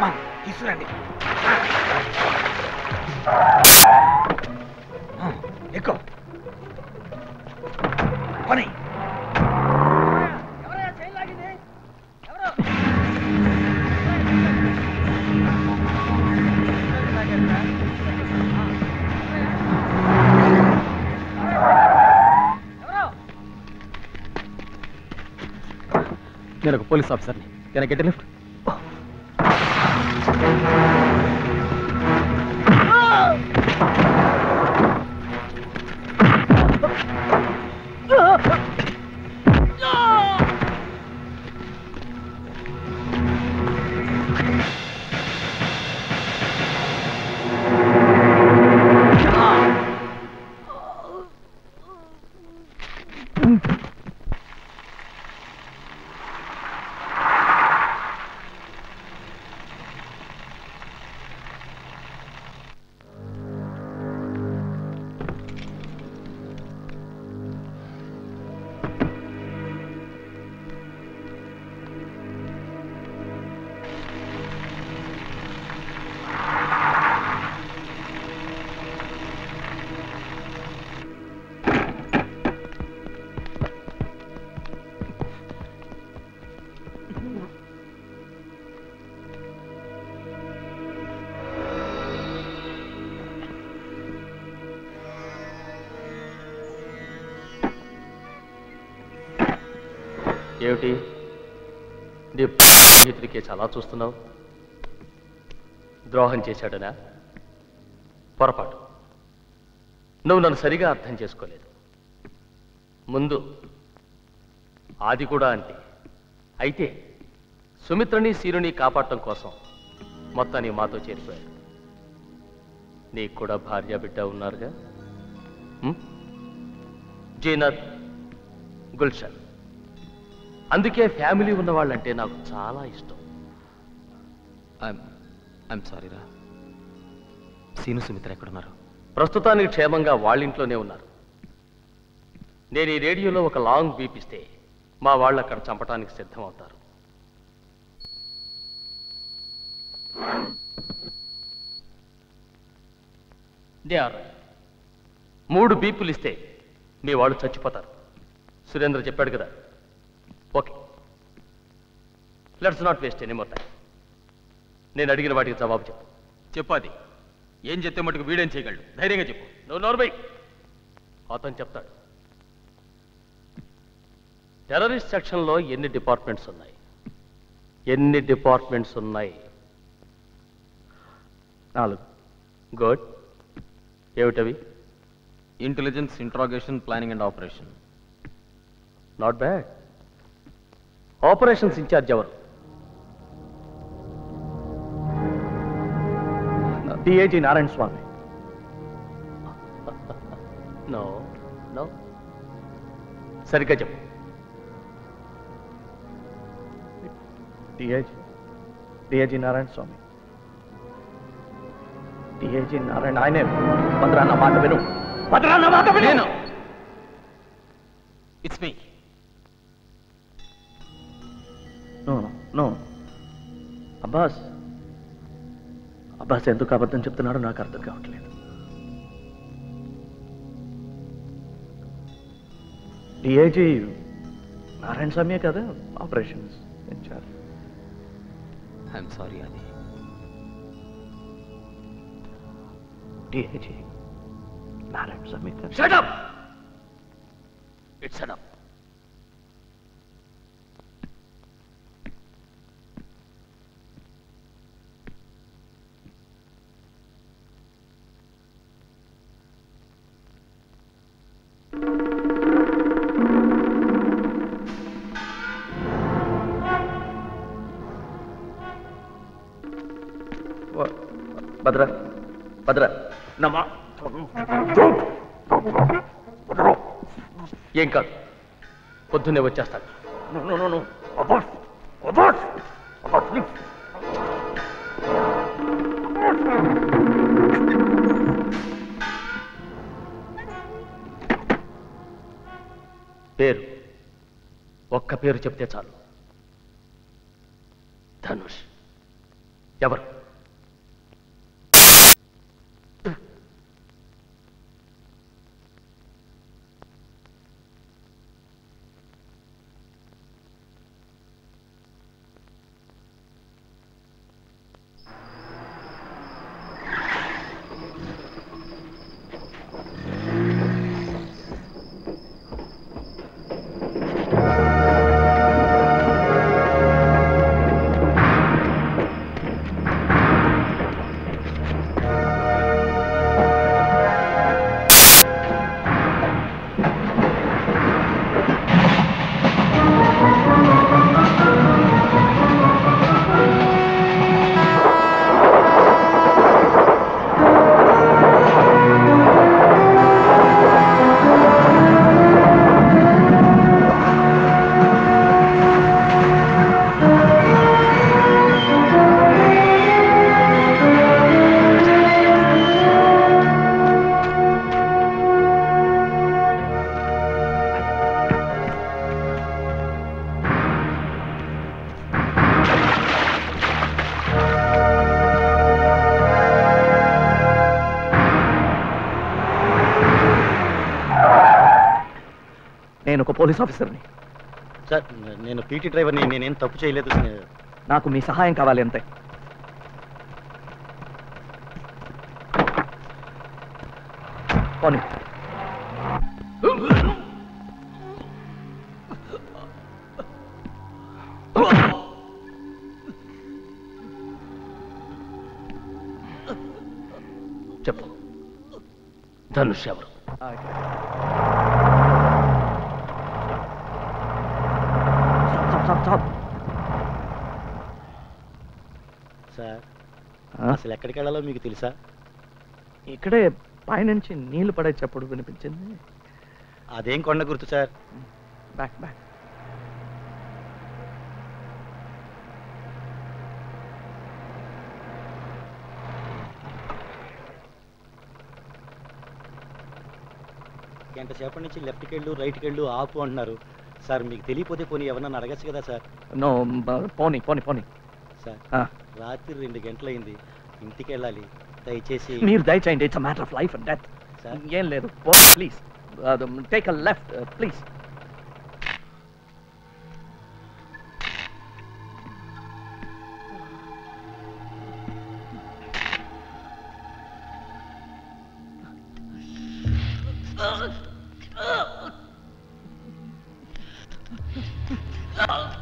కమాన్ తీసుకురండి. ఎక్కువ పని. నేను ఒక పోలీస్ ఆఫీసర్ని. Can I get a lift? ఏమిటి నీ స్నేహితుడికే చాలా చూస్తున్నావు? ద్రోహం చేశాడనా? పొరపాటు. నువ్వు నన్ను సరిగా అర్థం చేసుకోలేదు. ముందు ఆది కూడా అంతే. అయితే సుమిత్రని సీరుని కాపాడటం కోసం మొత్తాన్ని మాతో చేరిపోయాడు. నీకు కూడా భార్య బిడ్డ ఉన్నారుగా, జీనత్, గుల్షన్. అందుకే ఫ్యామిలీ ఉన్నవాళ్ళంటే నాకు చాలా ఇష్టం. ఐఎమ్ సారీ రా. సీను సుమిత్ర ఎక్కడున్నారు? ప్రస్తుతానికి క్షేమంగా వాళ్ళింట్లోనే ఉన్నారు. నేను ఈ రేడియోలో ఒక లాంగ్ బీప్ ఇస్తే మా వాళ్ళు అక్కడ చంపడానికి సిద్ధమవుతారు. They are right. 3 బీపులు ఇస్తే మీ వాళ్ళు చచ్చిపోతారు. సురేంద్ర చెప్పాడు కదా. Okay, let's not waste any more time. నేను అడిగిన వాటికి జవాబు చెప్పు. చెప్పాది. ఏం చెప్తే మటుకు వీడేం చేయగలడు? ధైర్యంగా చెప్పు. నువ్వు నోర్బై. అతను చెప్తాడు. టెర్రరిస్ట్ సెక్షన్లో ఎన్ని డిపార్ట్మెంట్స్ ఉన్నాయి? ఎన్ని డిపార్ట్మెంట్స్ ఉన్నాయి? 4. గుడ్. ఏమిటవి? Intelligence, interrogation, planning and operation. Not bad. Operations incharge ఎవరు? DIG Narayana Swamy. No no, సరిగ్గా చెప్పు. డిఐజీ నారాయణ స్వామి. డిఐజీ నారాయణ ఆయనే. భద్రా నా మాట విను. భద్రా నా మాట విను. It's me. నో అబ్బాస్ ఎందుకు అబద్ధం చెప్తున్నాడో నాకు అర్థం కావట్లేదు. డిఐజీ నారాయణ స్వామియే కదా ఆపరేషన్స్ ఇన్ఛార్జ్. ఐఎమ్ సారీ అది. DIG Narayana Swami. Shut up! It's enough. Bhadra నమా. ఏం కాదు, పొద్దున్నే వచ్చేస్తాడు. పేరు, ఒక్క పేరు చెప్తే చాలు. ధనుష్. ఎవరు? నేను ఒక పోలీస్ ఆఫీసర్ని. సార్ నేను పీటీ డ్రైవర్ని, నేనేం తప్పు చేయలేదు. నాకు మీ సహాయం కావాలి అంతే. పోనీ. చెప్పు, ధనుష్ ఎవరు? సార్ అసలు ఎక్కడికి వెళ్ళాలో మీకు తెలుసా? ఇక్కడే పైనుంచి నీళ్లు పడే చప్పుడు వినిపించింది. అదేం కొండ గుర్తు సార్? Back back. గంట సేపటి నుంచి లెఫ్ట్కి వెళ్ళు, రైట్కి వెళ్ళు, ఆపు అంటున్నారు సార్. మీకు తెలియపోతే పోనీ ఎవరన్నా అడగచ్చు కదా సార్? నో, పోనీ పోనీ పోనీ. సార్ రాత్రి 2 గంటలైంది, ఇంటికి వెళ్ళాలి. దయచేసి మీరు దయచేయండి. It's matter of life and death. ఏం లేదు, please take a left please. Oh!